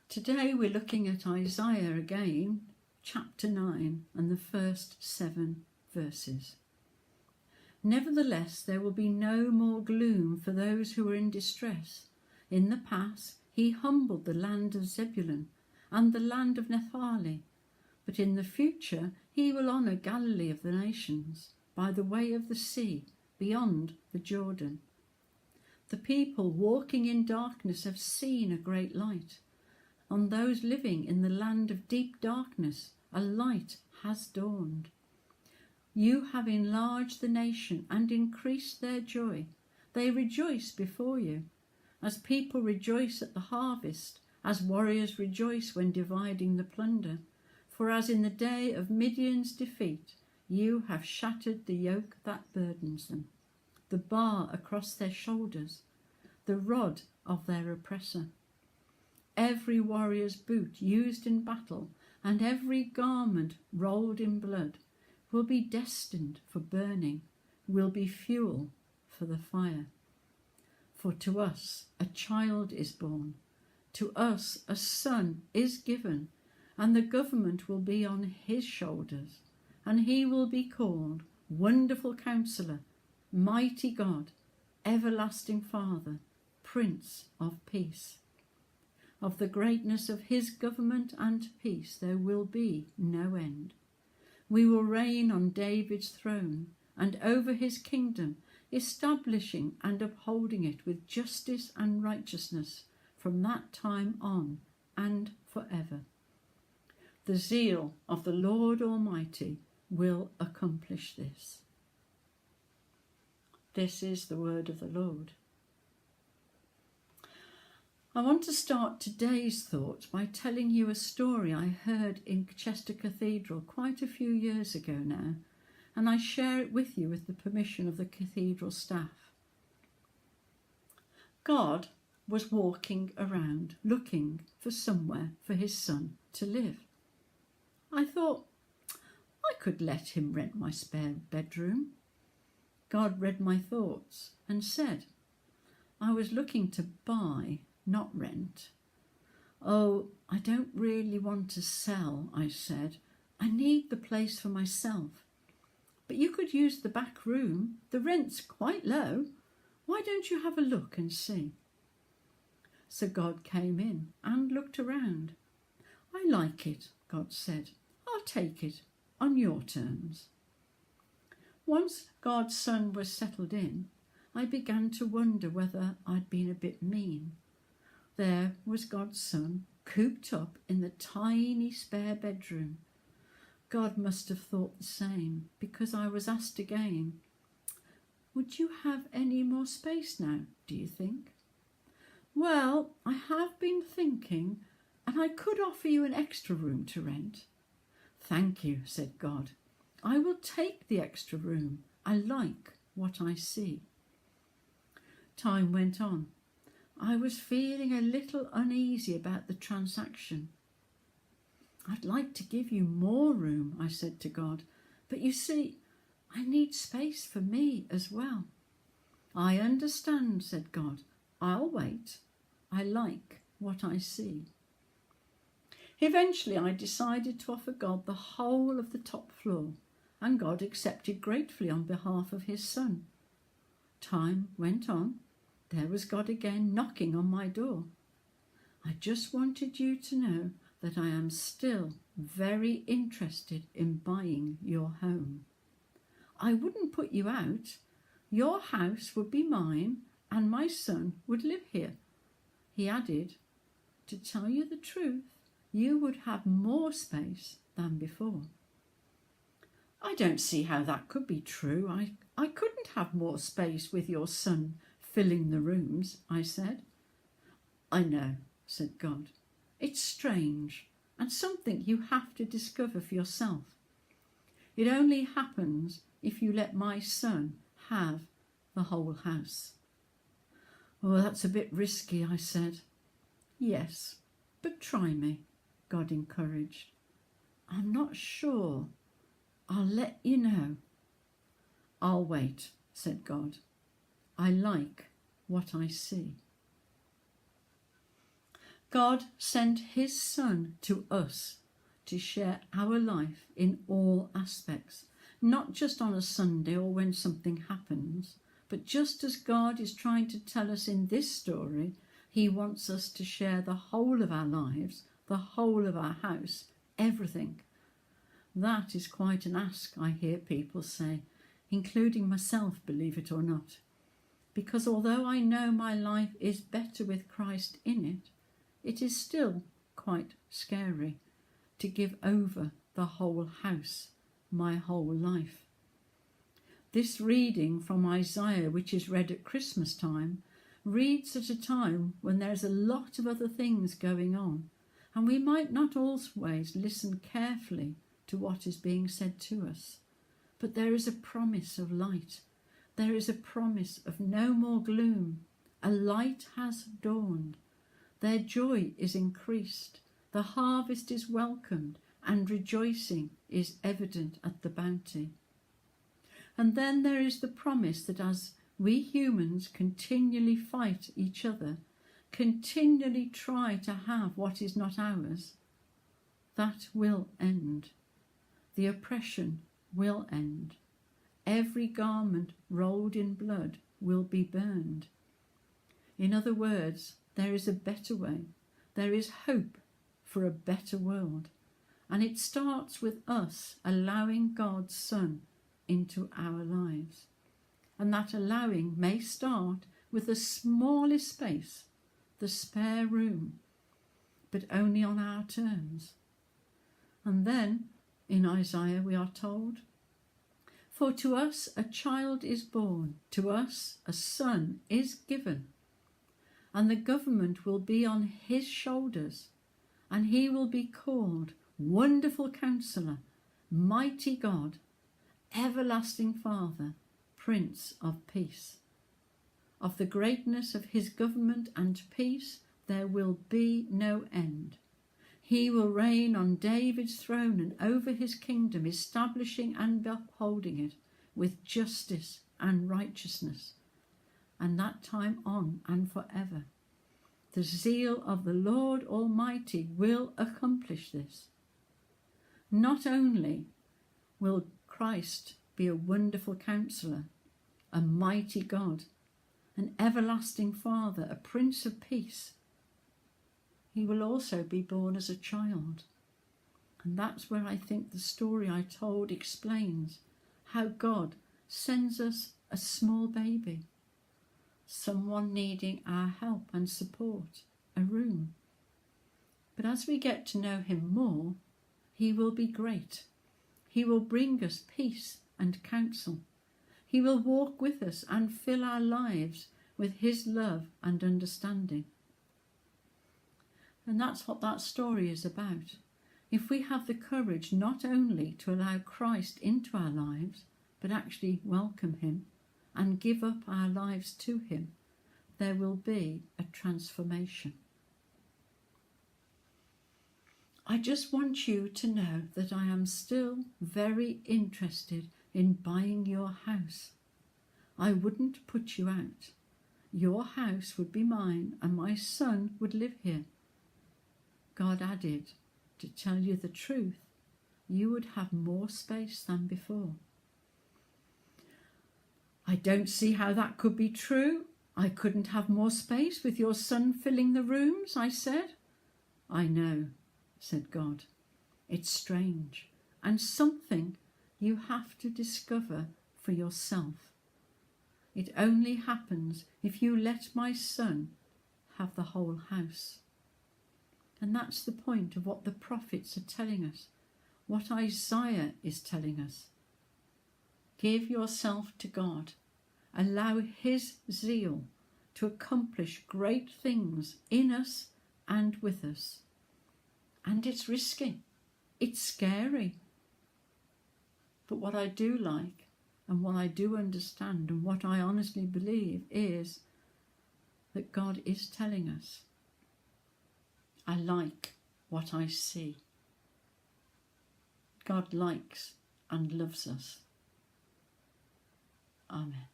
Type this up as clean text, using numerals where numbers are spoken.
Today we're looking at Isaiah again, chapter 9 and the first 7 verses. Nevertheless, there will be no more gloom for those who are in distress. In the past, he humbled the land of Zebulun and the land of Naphtali, but in the future he will honour Galilee of the nations by the way of the sea beyond the Jordan. The people walking in darkness have seen a great light. On those living in the land of deep darkness, a light has dawned. You have enlarged the nation and increased their joy. They rejoice before you, as people rejoice at the harvest, as warriors rejoice when dividing the plunder. For as in the day of Midian's defeat, you have shattered the yoke that burdens them, the bar across their shoulders, the rod of their oppressor. Every warrior's boot used in battle and every garment rolled in blood will be destined for burning, will be fuel for the fire. For to us a child is born, to us a son is given, and the government will be on his shoulders, and he will be called Wonderful Counselor, Mighty God, Everlasting Father, Prince of Peace. Of the greatness of his government and peace there will be no end. We will reign on David's throne and over his kingdom, establishing and upholding it with justice and righteousness from that time on and forever. The zeal of the Lord Almighty will accomplish this. This is the word of the Lord. I want to start today's thoughts by telling you a story I heard in Chester Cathedral quite a few years ago now, and I share it with you with the permission of the cathedral staff. God was walking around looking for somewhere for his son to live. I thought, I could let him rent my spare bedroom. God read my thoughts and said, I was looking to buy, not rent. Oh, I don't really want to sell, I said. I need the place for myself. But you could use the back room. The rent's quite low. Why don't you have a look and see? So God came in and looked around. I like it, God said. I'll take it on your terms. Once God's son was settled in, I began to wonder whether I'd been a bit mean. There was God's son, cooped up in the tiny spare bedroom. God must have thought the same, because I was asked again, would you have any more space now, do you think? Well, I have been thinking, and I could offer you an extra room to rent. Thank you, said God. I will take the extra room. I like what I see. Time went on. I was feeling a little uneasy about the transaction. I'd like to give you more room, I said to God, but you see, I need space for me as well. I understand, said God. I'll wait. I like what I see. Eventually, I decided to offer God the whole of the top floor, and God accepted gratefully on behalf of his son. Time went on. There was God again knocking on my door. I just wanted you to know that I am still very interested in buying your home. I wouldn't put you out. Your house would be mine and my son would live here. He added, to tell you the truth, you would have more space than before. I don't see how that could be true. I couldn't have more space with your son filling the rooms, I said. I know, said God. It's strange and something you have to discover for yourself. It only happens if you let my son have the whole house. Oh, that's a bit risky, I said. Yes, but try me, God encouraged. I'm not sure. I'll let you know. I'll wait, said God. I like what I see. God sent his Son to us to share our life in all aspects, not just on a Sunday or when something happens, but just as God is trying to tell us in this story, he wants us to share the whole of our lives, the whole of our house, everything. That is quite an ask, I hear people say, including myself, believe it or not. Because although I know my life is better with Christ in it, it is still quite scary to give over the whole house, my whole life. This reading from Isaiah, which is read at Christmas time, reads at a time when there's a lot of other things going on, and we might not always listen carefully to what is being said to us. But there is a promise of light. There is a promise of no more gloom. A light has dawned. Their joy is increased. The harvest is welcomed, and rejoicing is evident at the bounty. And then there is the promise that as we humans continually fight each other, continually try to have what is not ours, that will end. The oppression will end. Every garment rolled in blood will be burned. In other words, there is a better way. There is hope for a better world. And it starts with us allowing God's Son into our lives. And that allowing may start with the smallest space, the spare room, but only on our terms. And then, in Isaiah, we are told, "For to us a child is born, to us a son is given, and the government will be on his shoulders, and he will be called Wonderful Counselor, Mighty God, Everlasting Father, Prince of Peace. Of the greatness of his government and peace there will be no end. He will reign on David's throne and over his kingdom, establishing and upholding it with justice and righteousness, and that time on and forever. The zeal of the Lord Almighty will accomplish this." Not only will Christ be a wonderful counselor, a mighty God, an everlasting Father, a Prince of Peace, he will also be born as a child. And that's where I think the story I told explains how God sends us a small baby, someone needing our help and support, a room. But as we get to know him more, he will be great. He will bring us peace and counsel. He will walk with us and fill our lives with his love and understanding. And that's what that story is about. If we have the courage not only to allow Christ into our lives, but actually welcome him and give up our lives to him, there will be a transformation. I just want you to know that I am still very interested in buying your house. I wouldn't put you out. Your house would be mine and my son would live here. God added, to tell you the truth, you would have more space than before. I don't see how that could be true. I couldn't have more space with your son filling the rooms, I said. I know, said God. It's strange and something you have to discover for yourself. It only happens if you let my son have the whole house. And that's the point of what the prophets are telling us, what Isaiah is telling us. Give yourself to God. Allow his zeal to accomplish great things in us and with us. And it's risky. It's scary. But what I do like and what I do understand and what I honestly believe is that God is telling us, I like what I see. God likes and loves us. Amen.